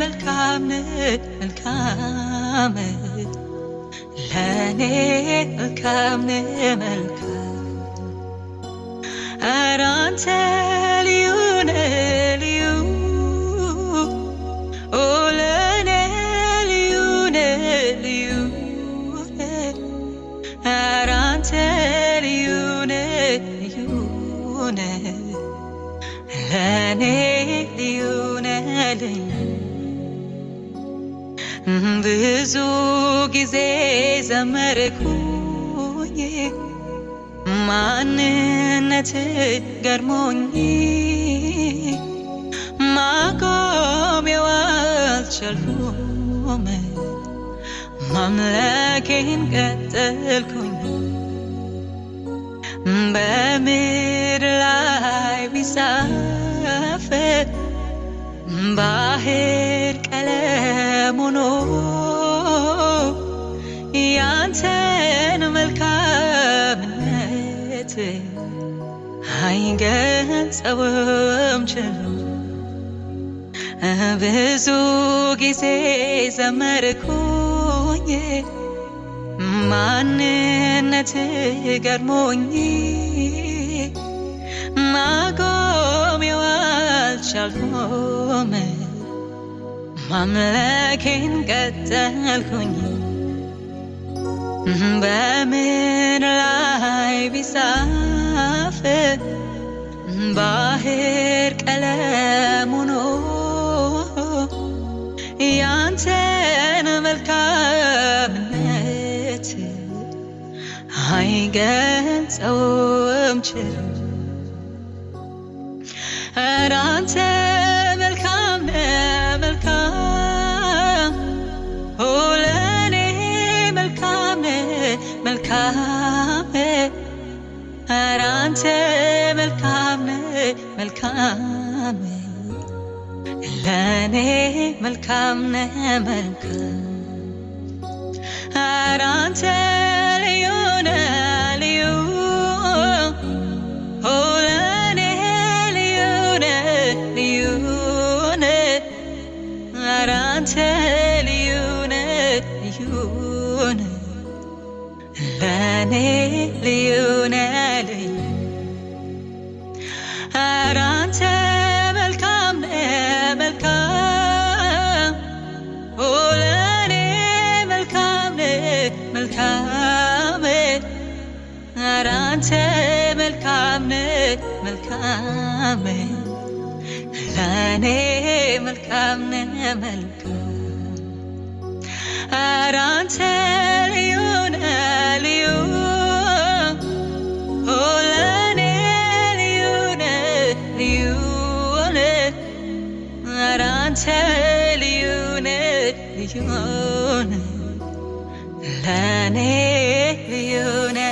መልካም መልካም ለኔ መልካም መልካም ኧረ አንተ ልዩ ነህ ልዩ ኦ ለኔ ልዩ ነህ ልዩ ነህ ኧረ አንተ ልዩ ነህ ልዩ ነህ ለኔ ልዩ ነህ ብዙ ጊዜ ዘመርኩኝ ማንነት ገርሞኝ ማቆሜው አልቻልኩም ማምለኬን ቀጠልኩኝ በምድር ላይ ቢጻፍ ባህር ቀለም ሆኖ ያንተን መልካምነት አይገልጸውም ችሎ ብዙ ጊዜ ዘመርኩኝ ማንነት ገርሞኝ ማቆሜው አልቻልኩም ማምለኬን ቀጠልኩኝ በምድር ላይ ቢጻፍ ባህር ቀለም ሆኖ ያንተን መልካምነት አይገልጸውም ችሎ ኧረ አንተ መልካም መልካም ኦ ለኔ መልካም መልካም ኧረ አንተ መልካም መልካም ለኔ መልካም መልካም ኧረ አንተ ልዩ ነህ ልዩ ኦ ለኔ ልዩ ነህ ልዩ ነህ ኧረ አንተ ልዩ ነህ ልዩ ነህ ለኔ ልዩ ነህ ኧረ አንተ መልካም መልካም ኦ ለኔ መልካም መልካም ኧረ አንተ መልካም መልካም ለኔ መልካም መልካም ኧረ አንተ ልዩ ነህ ልዩ ኦ ለኔ ልዩ ነህ ልዩ ነህ ኧረ አንተ ልዩ ነህ ልዩ ነህ ለኔ ልዩ ነህ